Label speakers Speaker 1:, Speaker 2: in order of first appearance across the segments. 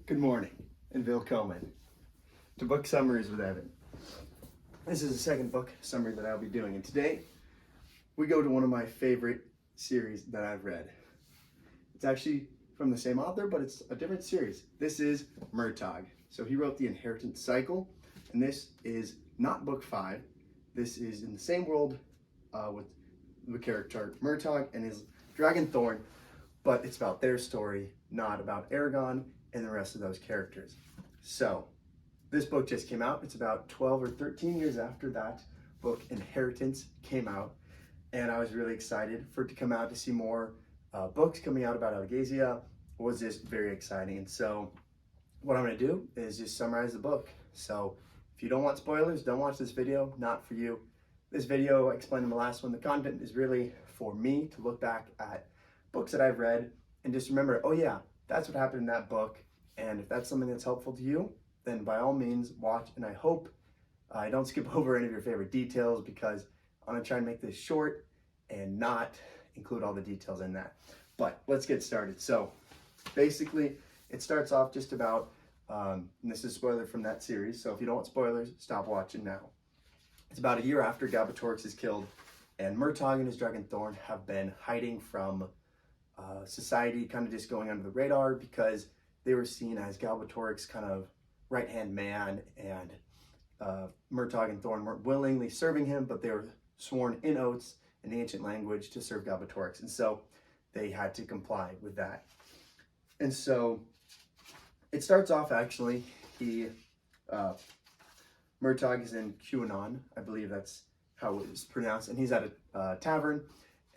Speaker 1: Good morning and willkommen to Book Summaries with Evan. This is the second book summary that I'll be doing, and today we go to one of my favorite series that I've read. It's actually from the same author, but it's a different series. This is Murtagh. So he wrote The Inheritance Cycle, and this is not book 5. This is in the same world with the character Murtagh and his dragon Thorn, but it's about their story, not about Aragon and the rest of those characters. So this book just came out. It's about 12 or 13 years after that book Inheritance came out, and I was really excited for it to come out, to see more books coming out about Algasia. Was just very exciting. And so what I'm going to do is just summarize the book. So if you don't want spoilers, don't watch this video. Not for you. This video, I explained in the last one, the content is really for me to look back at books that I've read and just remember, oh yeah, that's what happened in that book. And if that's something that's helpful to you, then by all means watch. And I hope I don't skip over any of your favorite details, because I'm gonna try and make this short and not include all the details in that. But let's get started. So basically it starts off just about, and this is a spoiler from that series, so if you don't want spoilers, stop watching now. It's about a year after Galbatorix is killed, and Murtagh and his dragon Thorn have been hiding from society, kind of just going under the radar, because they were seen as Galbatorix's kind of right-hand man, and Murtagh and Thorn weren't willingly serving him, but they were sworn in oaths in the ancient language to serve Galbatorix, and so they had to comply with that. And so it starts off, actually, Murtagh is in QAnon, I believe that's how it was pronounced, and he's at a tavern,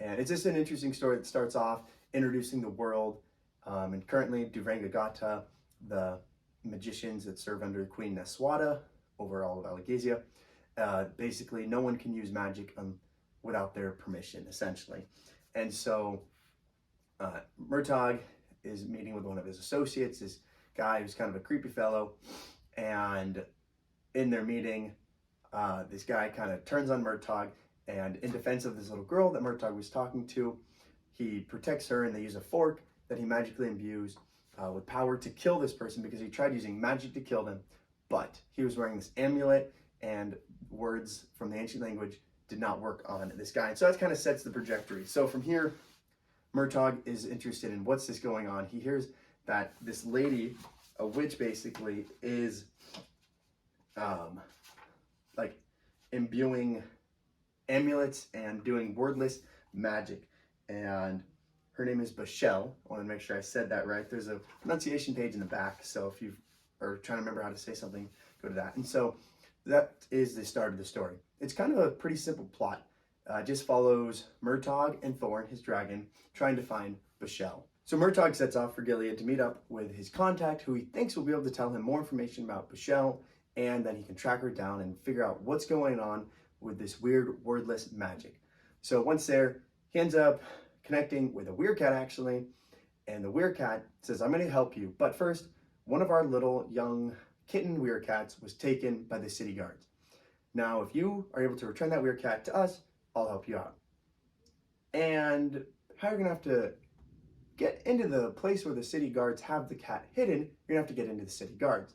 Speaker 1: and it's just an interesting story that starts off introducing the world, and currently Duvrangagata, the magicians that serve under Queen Neswata over all of Algasia, basically no one can use magic without their permission, essentially. And so Murtagh is meeting with one of his associates, this guy who's kind of a creepy fellow, and in their meeting, this guy kind of turns on Murtagh, and in defense of this little girl that Murtagh was talking to, he protects her, and they use a fork that he magically imbues with power to kill this person, because he tried using magic to kill them, but he was wearing this amulet, and words from the ancient language did not work on this guy. And so that kind of sets the trajectory. So from here, Murtagh is interested in what's this going on. He hears that this lady, a witch basically, is like imbuing amulets and doing wordless magic, and her name is Bashel. I want to make sure I said that right. There's a pronunciation page in the back, so if you are trying to remember how to say something, go to that. And so that is the start of the story. It's kind of a pretty simple plot. Just follows Murtagh and Thorn, his dragon, trying to find Bashel. So Murtagh sets off for Gilead to meet up with his contact, who he thinks will be able to tell him more information about Bashel, and then he can track her down and figure out what's going on with this weird wordless magic. So once there, he ends up connecting with a werecat, actually, and the werecat says, I'm going to help you, but first, one of our little young kitten werecats was taken by the city guards. Now, if you are able to return that werecat to us, I'll help you out. And how you're going to have to get into the place where the city guards have the cat hidden, you're going to have to get into the city guards.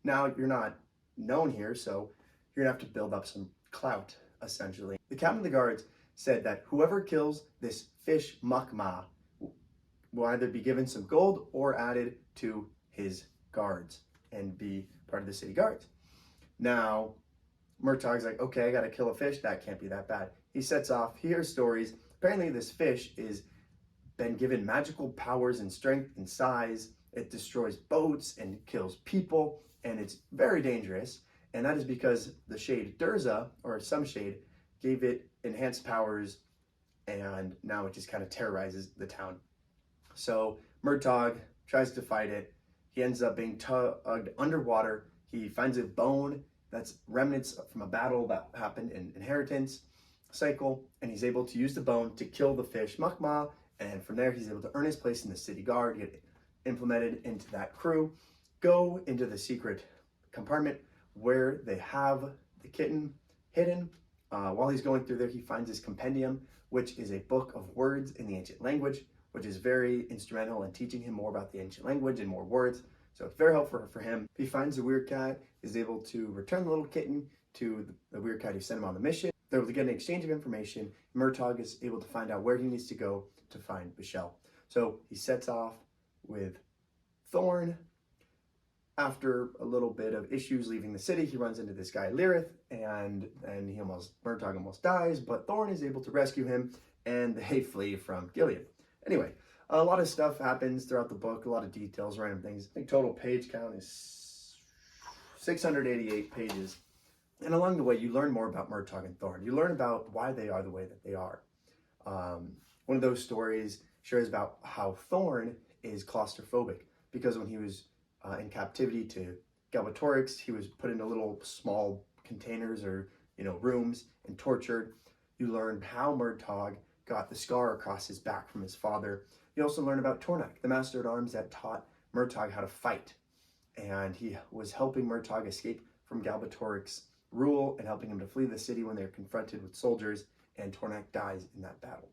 Speaker 1: Now, you're not known here, so you're going to have to build up some clout, essentially. The captain of the guards said that whoever kills this fish Makma will either be given some gold or added to his guards and be part of the city guards. Now, Murtagh's like, okay, I gotta kill a fish. That can't be that bad. He sets off. He hears stories. Apparently this fish is been given magical powers and strength and size. It destroys boats and kills people, and it's very dangerous. And that is because the shade Durza, or some shade, gave it enhanced powers, and now it just kind of terrorizes the town. So Murtagh tries to fight it. He ends up being tugged underwater. He finds a bone that's remnants from a battle that happened in Inheritance Cycle, and he's able to use the bone to kill the fish Makma, and from there he's able to earn his place in the city guard, get implemented into that crew, go into the secret compartment where they have the kitten hidden. While he's going through there, he finds this compendium, which is a book of words in the ancient language, which is very instrumental in teaching him more about the ancient language and more words. So it's very helpful for him. He finds the weird cat, is able to return the little kitten to the weird cat who sent him on the mission. They're able to get an exchange of information. Murtagh is able to find out where he needs to go to find Bashel. So he sets off with Thorn. After a little bit of issues leaving the city, he runs into this guy Lyrith, and Murtagh almost dies, but Thorn is able to rescue him, and they flee from Gilead. Anyway, a lot of stuff happens throughout the book, a lot of details, random things. I think total page count is 688 pages. And along the way, you learn more about Murtagh and Thorn. You learn about why they are the way that they are. One of those stories shares about how Thorn is claustrophobic, because when he was in captivity to Galbatorix, he was put into little small containers or rooms and tortured. You learn how Murtagh got the scar across his back from his father. You also learn about Tornak, the master at arms that taught Murtagh how to fight, and he was helping Murtagh escape from Galbatorix's rule and helping him to flee the city when they're confronted with soldiers, and Tornak dies in that battle.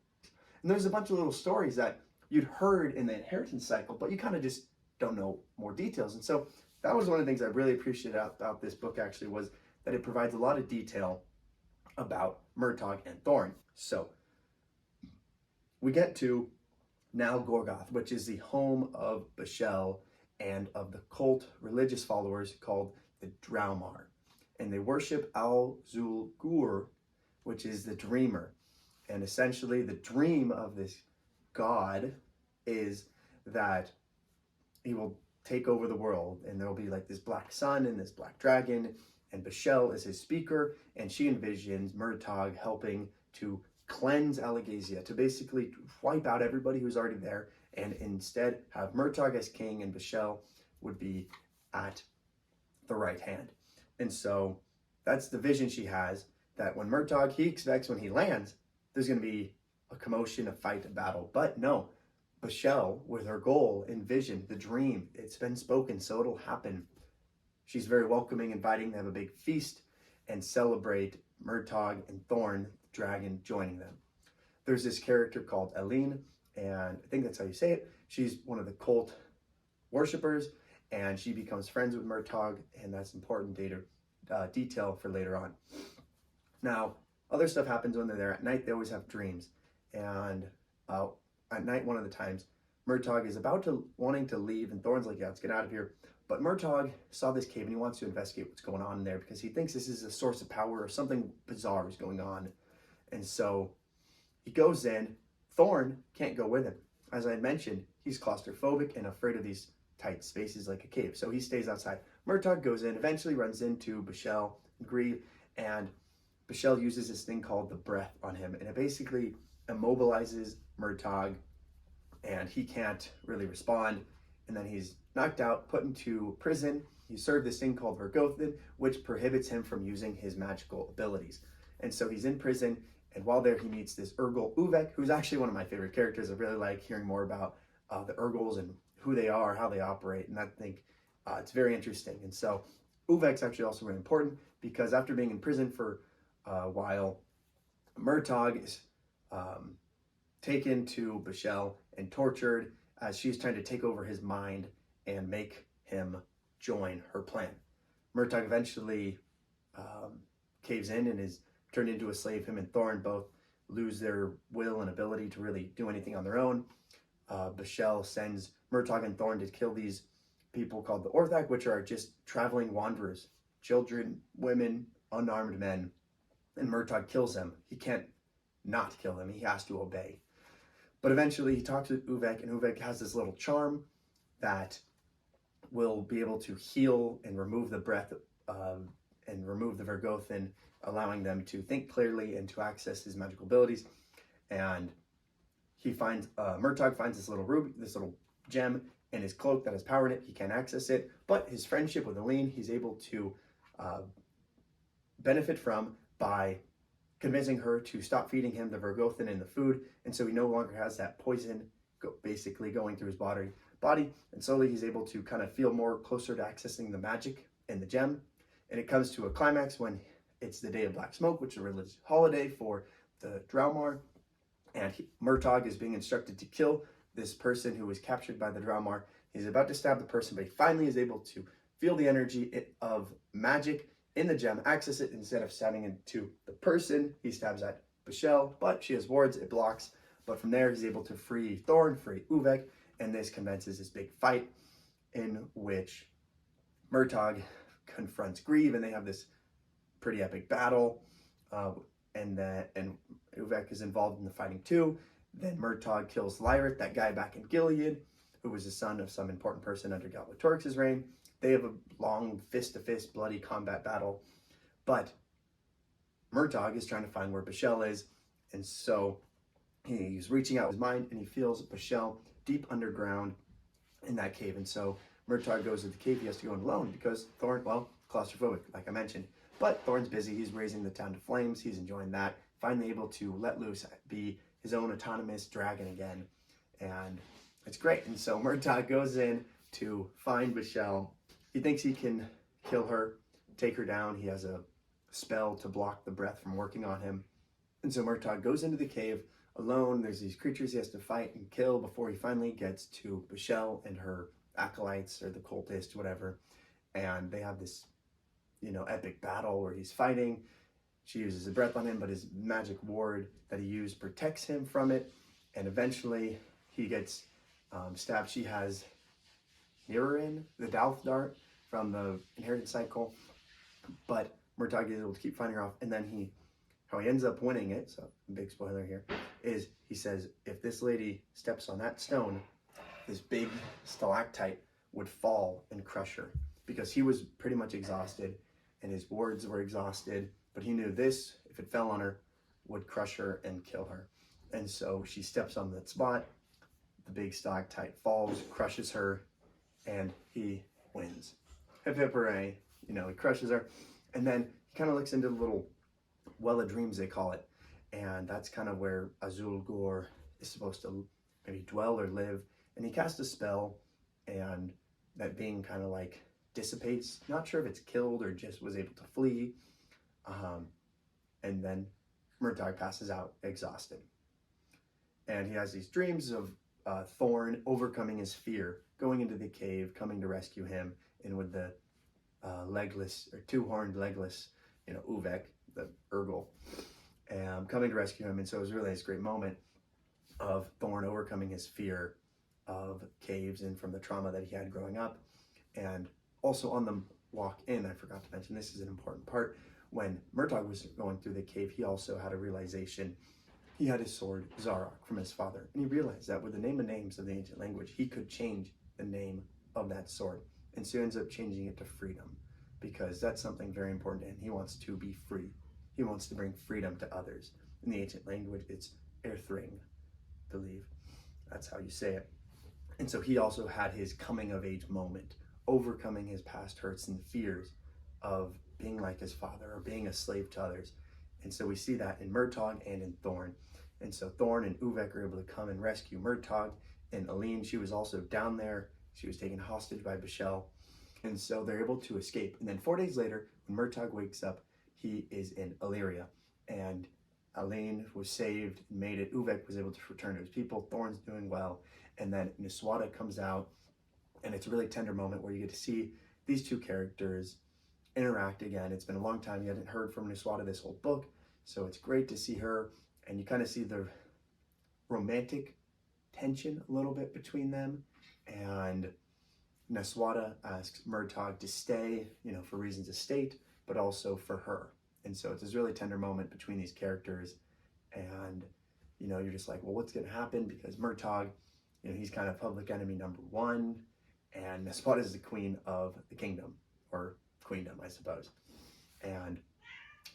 Speaker 1: And there's a bunch of little stories that you'd heard in the inheritance cycle, but you kind of just don't know more details. And so that was one of the things I really appreciated about this book, actually, was that it provides a lot of detail about Murtagh and Thorn. So we get to now Gorgoth, which is the home of Bashel and of the cult religious followers called the Draumar. And they worship Al-Zul-Gur, which is the dreamer. And essentially the dream of this god is that he will take over the world, and there will be like this black sun and this black dragon, and Bashel is his speaker, and she envisions Murtagh helping to cleanse Alagasia, to basically wipe out everybody who's already there, and instead have Murtagh as king, and Bashel would be at the right hand. And so that's the vision she has, that when Murtagh, he expects when he lands, there's going to be a commotion, a fight, a battle. But no, Bashel, with her goal and vision, the dream, it's been spoken, so it'll happen. She's very welcoming, inviting to have a big feast and celebrate Murtagh and Thorn, the dragon, joining them. There's this character called Aline, and I think that's how you say it. She's one of the cult worshippers, and she becomes friends with Murtagh, and that's important detail for later on. Now, other stuff happens when they're there. At night, they always have dreams, and at night, one of the times, Murtagh is wanting to leave, and Thorn's like, yeah, let's get out of here. But Murtagh saw this cave, and he wants to investigate what's going on in there, because he thinks this is a source of power, or something bizarre is going on. And so he goes in. Thorn can't go with him. As I had mentioned, he's claustrophobic and afraid of these tight spaces like a cave, so he stays outside. Murtagh goes in, eventually runs into Bashel and Grieve, and Bashel uses this thing called the breath on him, and it basically immobilizes Murtagh, and he can't really respond, and then he's knocked out, put into prison. He served this thing called Vergothen, which prohibits him from using his magical abilities. And so he's in prison, and while there he meets this Urgol Uvek, who's actually one of my favorite characters. I really like hearing more about the Urgols and who they are, how they operate, and I think it's very interesting. And so Uvek's actually also really important, because after being in prison for a while, Murtagh is taken to Bashel and tortured as she's trying to take over his mind and make him join her plan. Murtagh eventually caves in and is turned into a slave. Him and Thorn both lose their will and ability to really do anything on their own. Bashel sends Murtagh and Thorn to kill these people called the Orthac, which are just traveling wanderers, children, women, unarmed men, and Murtagh kills them. He can't not kill them. He has to obey. But eventually he talks with Uvek, and Uvek has this little charm that will be able to heal and remove the breath and remove the Vergothen, allowing them to think clearly and to access his magical abilities. And he finds, Murtagh finds this little gem in his cloak that has power in it. He can't access it, but his friendship with Aline, he's able to benefit from by convincing her to stop feeding him the Vergothen and the food, and so he no longer has that poison basically going through his body, and slowly he's able to kind of feel more closer to accessing the magic in the gem. And it comes to a climax when it's the Day of Black Smoke, which is a religious holiday for the Draumar, and Murtagh is being instructed to kill this person who was captured by the Draumar. He's about to stab the person, but he finally is able to feel the energy of magic in the gem, access it. Instead of stabbing into the person, he stabs at Bashel, but she has wards, it blocks. But from there, he's able to free Thorn, free Uvek, and this commences this big fight in which Murtagh confronts Grieve, and they have this pretty epic battle. And Uvek is involved in the fighting too. Then Murtagh kills Lyrith, that guy back in Gilead, who was the son of some important person under Galbatorix's reign. They have a long fist-to-fist bloody combat battle, but Murtagh is trying to find where Bashel is, and so he's reaching out his mind, and he feels Bashel deep underground in that cave. And so Murtagh goes to the cave. He has to go in alone because Thorn, well, claustrophobic, like I mentioned. But Thorn's busy. He's raising the town to flames. He's enjoying that. Finally able to let loose, be his own autonomous dragon again. And it's great. And so Murtagh goes in to find Bashel. He thinks he can kill her, take her down. He has a spell to block the breath from working on him. And so Murtagh goes into the cave alone. There's these creatures he has to fight and kill before he finally gets to Bashel and her acolytes, or the cultists, whatever. And they have this, epic battle where he's fighting. She uses a breath on him, but his magic ward that he used protects him from it. And eventually he gets stabbed. She has Nirin, the Dalth dart from the inheritance cycle. But Murtagh is able to keep fighting her off. And then how he ends up winning it, so big spoiler here, is he says, if this lady steps on that stone, this big stalactite would fall and crush her, because he was pretty much exhausted and his wards were exhausted, but he knew this, if it fell on her, would crush her and kill her. And so she steps on that spot, the big stalactite falls, crushes her, and he wins. Hip hip hooray, he crushes her. And then he kind of looks into the little well of dreams, they call it, and that's kind of where Azul Ghor is supposed to maybe dwell or live. And he casts a spell, and that being kind of like dissipates. Not sure if it's killed or just was able to flee. And then Murtagh passes out exhausted. And he has these dreams of Thorn overcoming his fear, going into the cave, coming to rescue him, and with the legless, or two-horned legless, Uvek, the Urgle, coming to rescue him. And so it was really this great moment of Thorn overcoming his fear of caves and from the trauma that he had growing up. And also on the walk in, I forgot to mention, this is an important part, when Murtagh was going through the cave, he also had a realization. He had his sword, Zarok, from his father, and he realized that with the name of names of the ancient language, he could change the name of that sword. And so he ends up changing it to freedom, because that's something very important to him. He wants to be free. He wants to bring freedom to others. In the ancient language, it's Erthring, I believe. That's how you say it. And so he also had his coming of age moment, overcoming his past hurts and fears of being like his father or being a slave to others. And so we see that in Murtagh and in Thorn. And so Thorn and Uvek are able to come and rescue Murtagh. And Aline, she was also down there. She was taken hostage by Bashel. And so they're able to escape. And then 4 days later, when Murtagh wakes up, he is in Illyria. And Aline was saved and made it. Uvek was able to return to his people. Thorn's doing well. And then Niswada comes out. And it's a really tender moment where you get to see these two characters interact again. It's been a long time. You hadn't heard from Niswada this whole book. So it's great to see her. And you kind of see the romantic tension a little bit between them. And Niswada asks Murtagh to stay, for reasons of state, but also for her. And so it's this really tender moment between these characters. And, you're just like, well, what's going to happen? Because Murtagh, he's kind of public enemy number one. And Niswada is the queen of the kingdom, or queendom, I suppose. And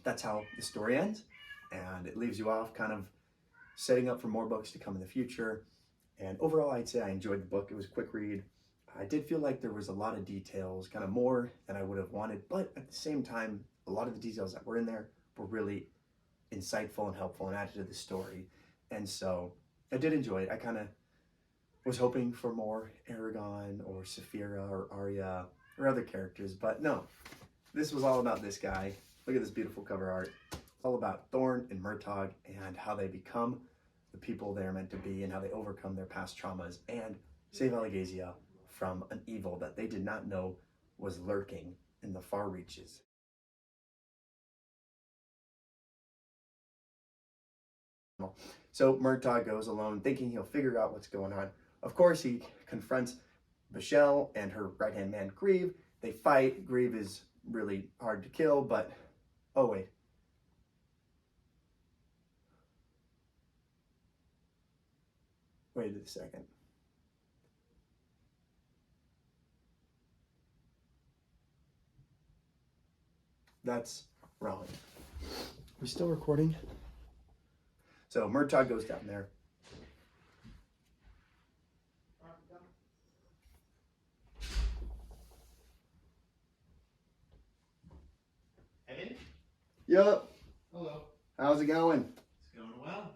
Speaker 1: that's how the story ends. And it leaves you off kind of setting up for more books to come in the future. And overall, I'd say I enjoyed the book. It was a quick read. I did feel like there was a lot of details, kind of more than I would have wanted, but at the same time, a lot of the details that were in there were really insightful and helpful and added to the story. And so I did enjoy it. I kind of was hoping for more Aragon or Saphira or Arya or other characters, but no, this was all about this guy. Look at this beautiful cover art. It's all about Thorn and Murtagh and how they become the people they're meant to be and how they overcome their past traumas and save Alagasia from an evil that they did not know was lurking in the far reaches. So Murtagh goes alone, thinking he'll figure out what's going on. Of course, he confronts Michelle and her right-hand man, Grieve. They fight. Grieve is really hard to kill, but... Oh, wait. Wait a second. That's wrong. We're still recording? So Murtagh goes down there.
Speaker 2: Evan?
Speaker 1: Yup.
Speaker 2: Hello.
Speaker 1: How's it going?
Speaker 2: It's going well.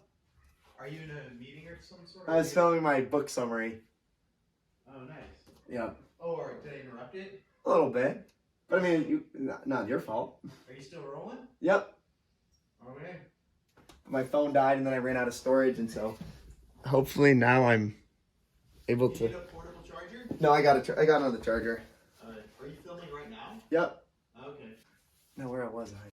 Speaker 2: Are you in a meeting or some sort?
Speaker 1: I was filming my book summary.
Speaker 2: Oh, nice.
Speaker 1: Yep.
Speaker 2: Oh, or did I interrupt it?
Speaker 1: A little bit. But I mean, not your fault.
Speaker 2: Are you still rolling?
Speaker 1: Yep.
Speaker 2: Okay.
Speaker 1: My phone died and then I ran out of storage, and so hopefully now I'm able
Speaker 2: You
Speaker 1: to...
Speaker 2: need a portable charger?
Speaker 1: No, I got another charger.
Speaker 2: Are you filming right now?
Speaker 1: Yep.
Speaker 2: Okay.
Speaker 1: Now where was I?